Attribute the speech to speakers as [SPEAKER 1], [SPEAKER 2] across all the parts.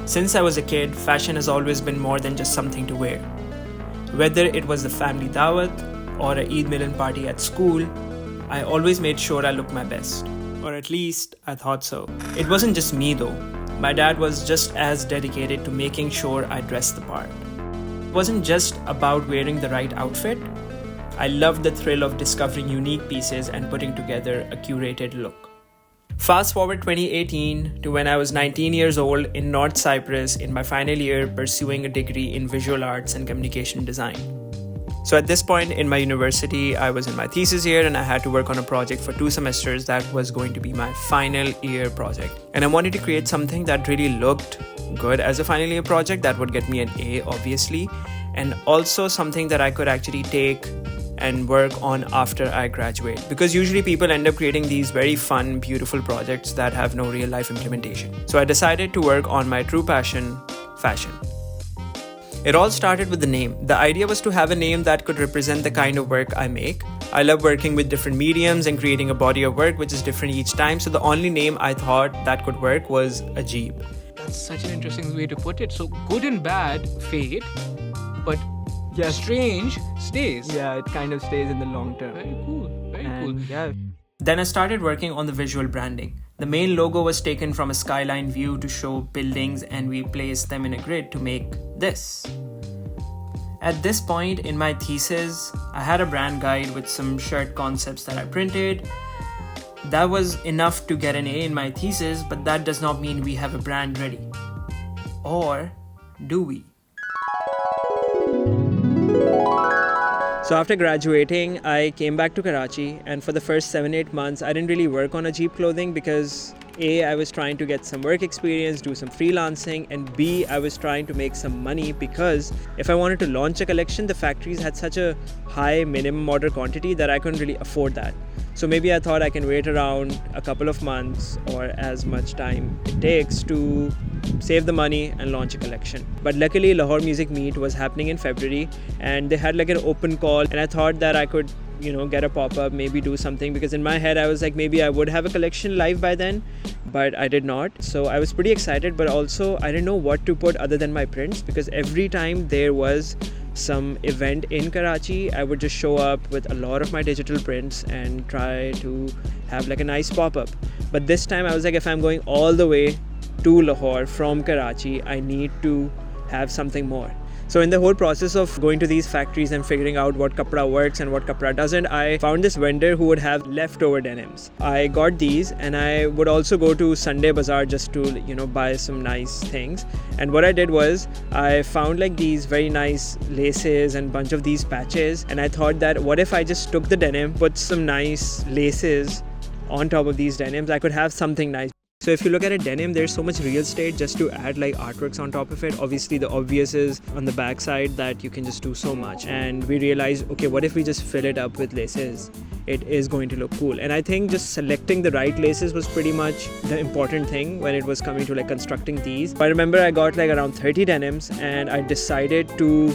[SPEAKER 1] Since I was a kid, fashion has always been more than just something to wear. Whether it was the family dawat or a Eid Milan party at school, I always made sure I looked my best. Or at least, I thought so. It wasn't just me though. My dad was just as dedicated to making sure I dressed the part. It wasn't just about wearing the right outfit. I loved the thrill of discovering unique pieces and putting together a curated look. Fast forward 2018 to when I was 19 years old in North Cyprus in my final year pursuing a degree in visual arts and communication design. So at this point in my university, I was in my thesis year and I had to work on a project for 2 semesters that was going to be my final year project. And I wanted to create something that really looked good as a final year project that would get me an A, obviously, and also something that I could actually take and work on after I graduate. Because usually people end up creating these very fun, beautiful projects that have no real life implementation. So I decided to work on my true passion, fashion. It all started with the name. The idea was to have a name that could represent the kind of work I make. I love working with different mediums and creating a body of work which is different each time. So the only name I thought that could work was Ajeeb.
[SPEAKER 2] That's such an interesting way to put it. So good and bad fade, but strange stays.
[SPEAKER 1] Yeah, it kind of stays in the long term.
[SPEAKER 2] Very cool. Very cool.
[SPEAKER 1] Yeah. Then I started working on the visual branding. The main logo was taken from a skyline view to show buildings and we placed them in a grid to make this. At this point in my thesis, I had a brand guide with some shirt concepts that I printed. That was enough to get an A in my thesis, but that does not mean we have a brand ready. Or do we? So after graduating, I came back to Karachi, and for the first 7-8 months, I didn't really work on Ajeeb clothing because A, I was trying to get some work experience, do some freelancing, and B, I was trying to make some money because if I wanted to launch a collection, the factories had such a high minimum order quantity that I couldn't really afford that. So maybe I thought I can wait around a couple of months or as much time it takes to save the money and launch a collection. But luckily Lahore Music Meet was happening in February and they had like an open call and I thought that I could, get a pop-up, maybe do something, because in my head I was like maybe I would have a collection live by then, but I did not. So I was pretty excited, but also I didn't know what to put other than my prints, because every time there was some event in Karachi, I would just show up with a lot of my digital prints and try to have like a nice pop-up. But this time I was like, if I'm going all the way to Lahore from Karachi, I need to have something more. So in the whole process of going to these factories and figuring out what kapra works and what kapra doesn't, I found this vendor who would have leftover denims. I got these and I would also go to Sunday Bazaar just to, buy some nice things. And what I did was I found like these very nice laces and bunch of these patches. And I thought that what if I just took the denim, put some nice laces on top of these denims, I could have something nice. So if you look at a denim, there's so much real estate just to add like artworks on top of it. Obviously the obvious is on the back side that you can just do so much. And we realized, okay, what if we just fill it up with laces? It is going to look cool. And I think just selecting the right laces was pretty much the important thing when it was coming to like constructing these. But I remember I got like around 30 denims and I decided to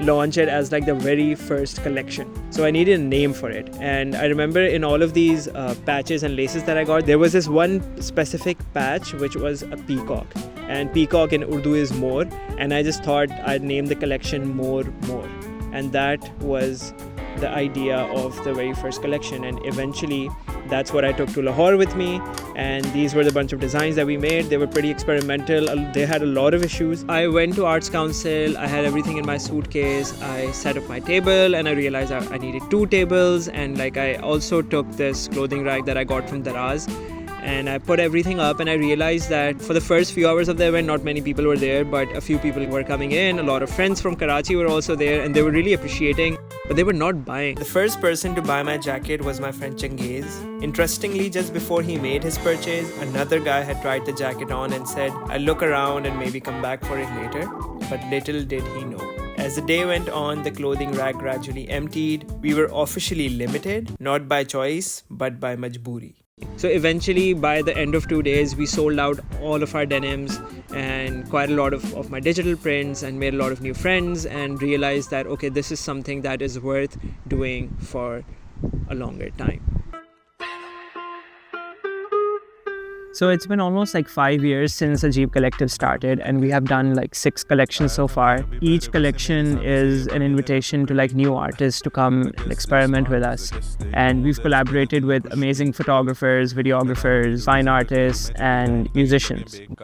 [SPEAKER 1] launch it as like the very first collection. So I needed a name for it. And I remember in all of these patches and laces that I got, there was this one specific patch which was a peacock. And peacock in Urdu is more. And I just thought I'd name the collection More. And that was the idea of the very first collection. And eventually that's what I took to Lahore with me, and these were the bunch of designs that we made. They were pretty experimental. They had a lot of issues. I went to Arts Council, I had everything in my suitcase. I set up my table and I realized I needed 2 tables, and like I also took this clothing rack that I got from Daraz and I put everything up, and I realized that for the first few hours of the event, not many people were there, but a few people were coming in. A lot of friends from Karachi were also there and they were really appreciating, but they were not buying. The first person to buy my jacket was my friend Changiz. Interestingly, just before he made his purchase, another guy had tried the jacket on and said, I'll look around and maybe come back for it later. But little did he know. As the day went on, the clothing rack gradually emptied. We were officially limited, not by choice, but by majboori. So eventually, by the end of 2 days, we sold out all of our denims and quite a lot of my digital prints, and made a lot of new friends and realized that, okay, this is something that is worth doing for a longer time. So it's been almost like 5 years since Ajeeb Collective started, and we have done like 6 collections so far. Each collection is an invitation to like new artists to come and experiment with us. And we've collaborated with amazing photographers, videographers, fine artists, and musicians. And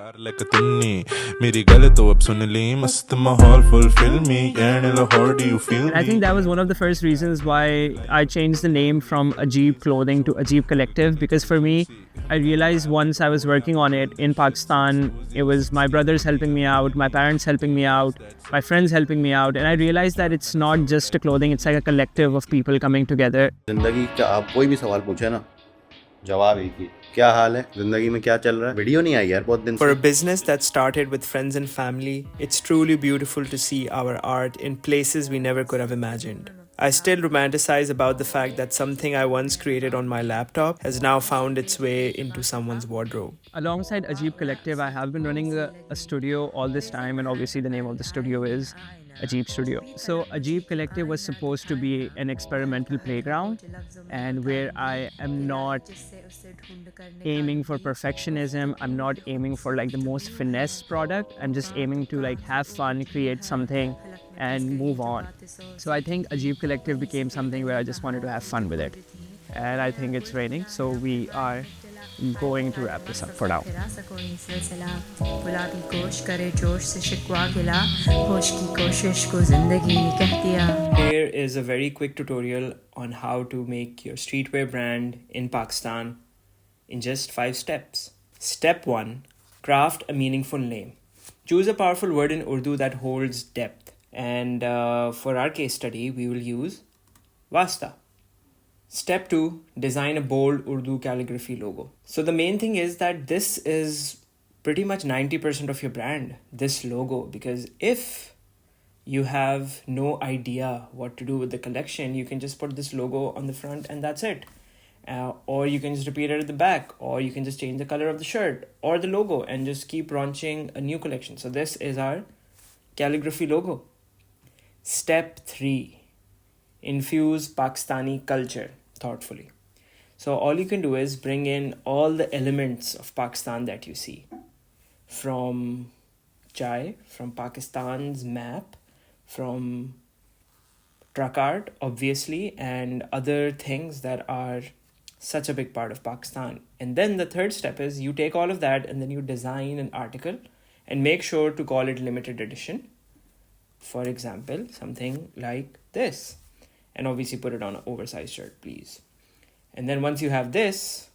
[SPEAKER 1] I think that was one of the first reasons why I changed the name from Ajeeb Clothing to Ajeeb Collective, because for me, I realized once I was working on it in Pakistan, it was my brothers helping me out, my parents helping me out, my friends helping me out, and I realized that it's not just a clothing, it's like a collective of people coming together.
[SPEAKER 3] जिंदगी का आप कोई भी सवाल पूछे ना, जवाब एक ही, क्या हाल है, जिंदगी में क्या चल रहा है, वीडियो नहीं आई यार बहुत दिन से.
[SPEAKER 1] For a business that started with friends and family, it's truly beautiful to see our art in places we never could have imagined. I still romanticize about the fact that something I once created on my laptop has now found its way into someone's wardrobe. Alongside Ajeeb Collective, I have been running a studio all this time, and obviously the name of the studio is Ajeeb Studio. So Ajeeb Collective was supposed to be an experimental playground, and where I am not aiming for perfectionism, I'm not aiming for like the most finesse product, I'm just aiming to like have fun, create something and move on. So I think Ajeeb Collective became something where I just wanted to have fun with it. And I think it's raining, so we are going to wrap this up for now. Here is a very quick tutorial on how to make your streetwear brand in Pakistan in just 5 steps. Step 1. Craft a meaningful name. Choose a powerful word in Urdu that holds depth. And for our case study, we will use Vasta. Step 2. Design a bold Urdu calligraphy logo. So the main thing is that this is pretty much 90% of your brand, this logo, because if you have no idea what to do with the collection, you can just put this logo on the front and that's it. Or you can just repeat it at the back, or you can just change the color of the shirt or the logo and just keep launching a new collection. So this is our calligraphy logo. Step 3. Infuse Pakistani culture thoughtfully. So all you can do is bring in all the elements of Pakistan that you see. From chai, from Pakistan's map, from truck art, obviously, and other things that are such a big part of Pakistan. And then the third step is you take all of that and then you design an article and make sure to call it limited edition. For example, something like this. And obviously put it on an oversized shirt, please. And then once you have this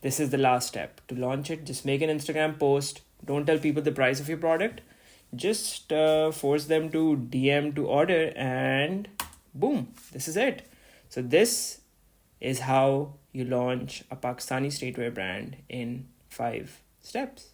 [SPEAKER 1] is the last step. To launch it, just make an Instagram post. Don't tell people the price of your product. Just force them to DM to order and boom, this is it. So this is how you launch a Pakistani streetwear brand in 5 steps.